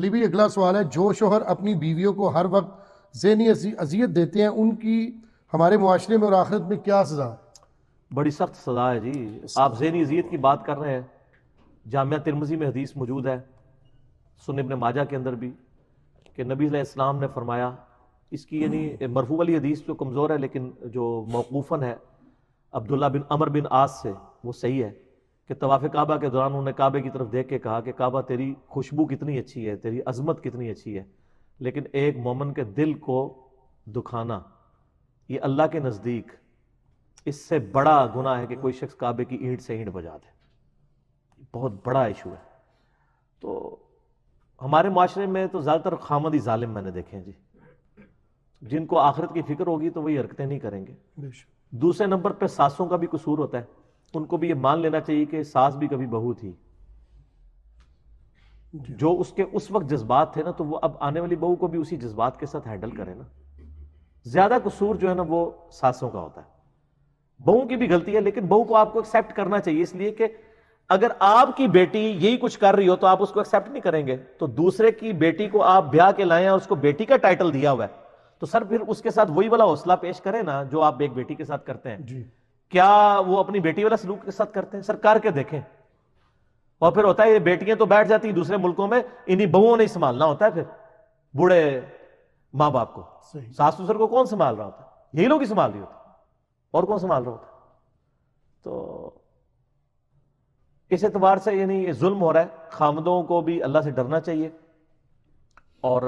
علی بھائی اگلا سوال ہے، جو شوہر اپنی بیویوں کو ہر وقت ذہنی اذیت دیتے ہیں ان کی ہمارے معاشرے میں اور آخرت میں کیا سزا ہے؟ بڑی سخت سزا ہے جی. آپ ذہنی اذیت کی بات کر رہے ہیں. جامعہ ترمذی میں حدیث موجود ہے، سنن ابن ماجہ کے اندر بھی، کہ نبی علیہ السلام نے فرمایا، اس کی یعنی مرفوع والی حدیث جو کمزور ہے لیکن جو موقوفاً ہے عبداللہ بن عمر بن عاص سے، وہ صحیح ہے، کہ طواف کعبہ کے دوران انہوں نے کعبے کی طرف دیکھ کے کہا کہ کعبہ تیری خوشبو کتنی اچھی ہے، تیری عظمت کتنی اچھی ہے، لیکن ایک مومن کے دل کو دکھانا یہ اللہ کے نزدیک اس سے بڑا گناہ ہے کہ کوئی شخص کعبے کی اینٹ سے اینٹ بجا دے. بہت بڑا ایشو ہے. تو ہمارے معاشرے میں تو زیادہ تر خامدی ظالم میں نے دیکھے ہیں جی، جن کو آخرت کی فکر ہوگی تو وہی حرکتیں نہیں کریں گے. دوسرے نمبر پہ ساسوں کا بھی قصور ہوتا ہے. ان کو بھی یہ مان لینا چاہیے کہ ساس بھی کبھی بہو تھی. جو اس کے اس وقت جذبات تھے نا، تو وہ اب آنے والی بہو کو بھی اسی جذبات کے ساتھ ہینڈل کرے نا. زیادہ قصور جو ہے نا وہ ساسوں کا ہوتا ہے. بہو کی بھی غلطی ہے لیکن بہو کو آپ کو ایکسیپٹ کرنا چاہیے، اس لیے کہ اگر آپ کی بیٹی یہی کچھ کر رہی ہو تو آپ اس کو ایکسیپٹ نہیں کریں گے. تو دوسرے کی بیٹی کو آپ بیاہ کے لائیں اور اس کو بیٹی کا ٹائٹل دیا ہوا ہے، تو سر پھر اس کے ساتھ وہی والا حوصلہ پیش کریں نا جو آپ ایک بیٹی کے ساتھ کرتے ہیں. کیا وہ اپنی بیٹی والا سلوک کے ساتھ کرتے ہیں؟ سر کر کے دیکھیں. اور پھر ہوتا ہے یہ بیٹیاں تو بیٹھ جاتی ہیں دوسرے ملکوں میں، انہی بہوؤں نے سنبھالنا ہوتا ہے پھر بوڑھے ماں باپ کو. ساس سسر کو کون سنبھال رہا ہوتا ہے؟ یہی لوگ ہی سنبھال رہی ہوتی، اور کون سنبھال رہا ہوتا ہے؟ تو اس اعتبار سے یعنی یہ ظلم ہو رہا ہے. خامدوں کو بھی اللہ سے ڈرنا چاہیے اور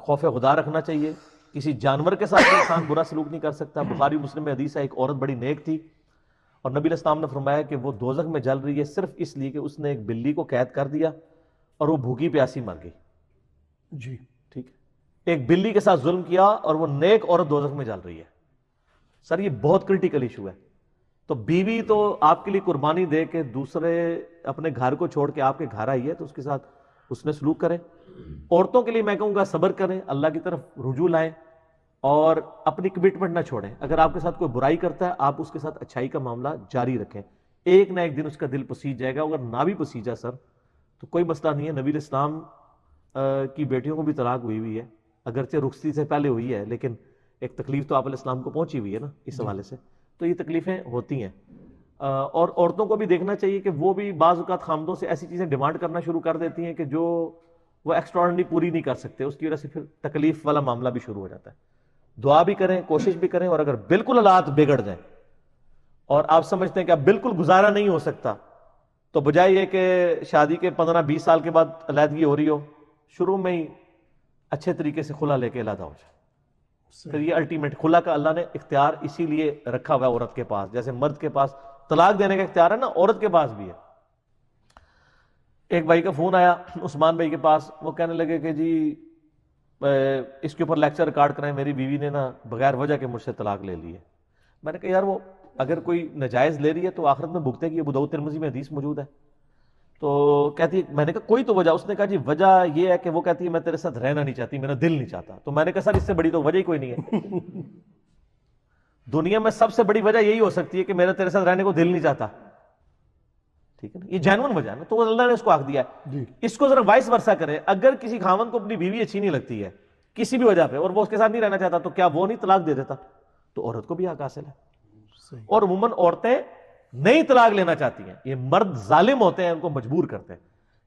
خوف خدا رکھنا چاہیے. کسی جانور کے ساتھ انسان برا سلوک نہیں کر سکتا. بخاری مسلم میں حدیث ہے، ایک عورت بڑی نیک تھی اور نبی علیہ السلام نے فرمایا کہ وہ دوزخ میں جل رہی ہے صرف اس لیے کہ اس نے ایک بلی کو قید کر دیا اور وہ بھوکی پیاسی مر گئی. جی ٹھیک ہے، ایک بلی کے ساتھ ظلم کیا اور وہ نیک عورت دوزخ میں جل رہی ہے. سر یہ بہت کرٹیکل ایشو ہے. تو بیوی تو آپ کے لیے قربانی دے کے دوسرے اپنے گھر کو چھوڑ کے آپ کے گھر آئی ہے تو اس کے ساتھ اس نے سلوک کرے. عورتوں کے لیے میں کہوں گا صبر کریں، اللہ کی طرف رجوع لائیں اور اپنی کمٹمنٹ نہ چھوڑیں. اگر آپ کے ساتھ کوئی برائی کرتا ہے آپ اس کے ساتھ اچھائی کا معاملہ جاری رکھیں. ایک نہ ایک دن اس کا دل پسیج جائے گا. اگر نہ بھی پسیجا سر تو کوئی مسئلہ نہیں ہے. نبی علیہ السلام کی بیٹیوں کو بھی طلاق ہوئی ہے، اگرچہ رخصتی سے پہلے ہوئی ہے لیکن ایک تکلیف تو آپ علیہ السلام کو پہنچی ہوئی ہے نا اس حوالے سے. تو یہ تکلیفیں ہوتی ہیں. اور عورتوں کو بھی دیکھنا چاہیے کہ وہ بھی بعض اوقات خامدوں سے ایسی چیزیں ڈیمانڈ کرنا شروع کر دیتی ہیں کہ جو وہ ایکسٹراڈنری پوری نہیں کر سکتے. اس کی وجہ سے پھر تکلیف والا معاملہ بھی شروع ہو جاتا ہے. دعا بھی کریں، کوشش بھی کریں، اور اگر بالکل حالات بگڑ جائیں اور آپ سمجھتے ہیں کہ اب بالکل گزارا نہیں ہو سکتا، تو بجائے یہ کہ شادی کے 15-20 سال کے بعد علیحدگی ہو رہی ہو، شروع میں ہی اچھے طریقے سے خلا لے کے علیحدہ ہو جائے. پھر یہ الٹیمیٹ خلا کا اللہ نے اختیار اسی لیے رکھا ہوا ہے عورت کے پاس. جیسے مرد کے پاس طلاق دینے کا اختیار ہے نا، عورت کے پاس بھی ہے. ایک بھائی کا فون آیا عثمان بھائی کے پاس، وہ کہنے لگے کہ جی اس کے اوپر لیکچر ریکارڈ کریں، میری بیوی نے نا بغیر وجہ کے مجھ سے طلاق لے لی ہے. میں نے کہا یار وہ اگر کوئی ناجائز لے رہی ہے تو آخرت میں بھگتے گی. ابو داؤد ترمذی میں حدیث موجود ہے. تو کہتی ہے، میں نے کہا کوئی تو وجہ. اس نے کہا جی وجہ یہ ہے کہ وہ کہتی ہے میں تیرے ساتھ رہنا نہیں چاہتی، میرا دل نہیں چاہتا. تو میں نے کہا سر اس سے بڑی تو وجہ ہی کوئی نہیں ہے. دنیا میں سب سے بڑی وجہ یہی ہو سکتی ہے کہ میرا تیرے ساتھ رہنے کو دل نہیں چاہتا. ٹھیک ہے نا، یہ جینون وجہ ہے نا. تو اللہ نے اس کو آنکھ دیا ہے. اس کو ذرا وائس ورسا کرے. اگر کسی خاوند کو اپنی بیوی اچھی نہیں لگتی ہے کسی بھی وجہ پہ اور وہ اس کے ساتھ نہیں رہنا چاہتا، تو کیا وہ نہیں طلاق دے دیتا؟ تو عورت کو بھی حق حاصل ہے. اور عموماً عورتیں نہیں طلاق لینا چاہتی ہیں. یہ مرد ظالم ہوتے ہیں، ان کو مجبور کرتے ہیں.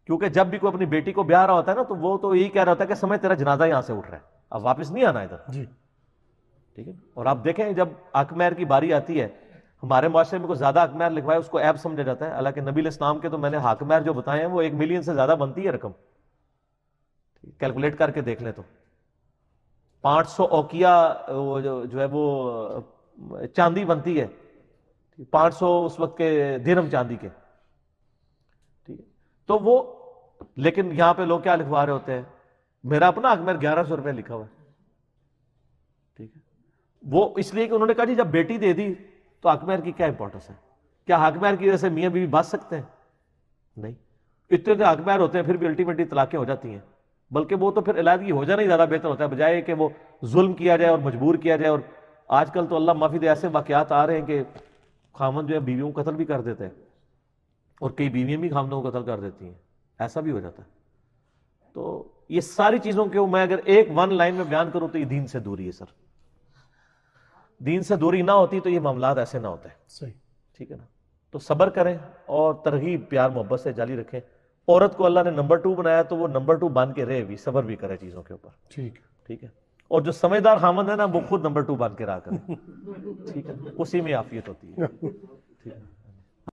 کیونکہ جب بھی کوئی اپنی بیٹی کو بیاہ رہا ہوتا ہے نا تو وہ تو یہی کہہ رہا ہوتا ہے کہ سمجھ تیرا جنازہ یہاں سے اٹھ رہا ہے، اب واپس نہیں آنا ادھر. ٹھیک ہے. اور آپ دیکھیں جب حق مہر کی باری آتی ہے، ہمارے معاشرے میں کوئی زیادہ حق مہر لکھوائے اس کو عیب سمجھا جاتا ہے. حالانکہ نبی علیہ السلام کے تو میں نے حق مہر جو بتائے ہیں وہ 1 ملین سے زیادہ بنتی ہے رقم. کیلکولیٹ کر کے دیکھ لیں تو 500 اوکیا جو ہے وہ چاندی بنتی ہے. 500 اس وقت کے درہم چاندی کے. ٹھیک ہے. تو وہ لیکن یہاں پہ لوگ کیا لکھوا رہے ہوتے ہیں؟ میرا اپنا حق مہر 1100 روپے لکھا ہوا ہے. ٹھیک ہے. وہ اس لیے کہ انہوں نے کہا جی جب بیٹی دے دی تو حق مہر کی کیا امپورٹنس ہے؟ کیا حق مہر کی وجہ سے میاں بیوی بچ سکتے ہیں؟ نہیں. اتنے حق مہر ہوتے ہیں پھر بھی الٹیمیٹلی طلاقیں ہو جاتی ہیں. بلکہ وہ تو پھر علیحدگی ہو جانا ہی زیادہ بہتر ہوتا ہے، بجائے کہ وہ ظلم کیا جائے اور مجبور کیا جائے. اور آج کل تو اللہ معافی دے ایسے واقعات آ رہے ہیں کہ خامن جو ہے بیویوں کو قتل بھی کر دیتے ہیں اور کئی بیویاں بھی خامدوں کو قتل کر دیتی ہیں. ایسا بھی ہو جاتا ہے. تو یہ ساری چیزوں کے میں اگر ایک ون لائن میں بیان کروں تو یہ دین سے دوری ہے سر. دین سے دوری نہ ہوتی تو یہ معاملات ایسے نہ ہوتے. صحیح. ٹھیک ہے نا. تو صبر کریں اور ترغیب پیار محبت سے جاری رکھیں. عورت کو اللہ نے نمبر 2 بنایا تو وہ نمبر 2 بن کے رہے بھی, صبر بھی کرے چیزوں کے اوپر. ٹھیک. ٹھیک ہے. اور جو سمجھدار خامند ہے نا وہ خود نمبر 2 بن کے رہا کرے. ٹھیک ہے. اسی میں عافیت ہوتی ہے. ٹھیک ہے.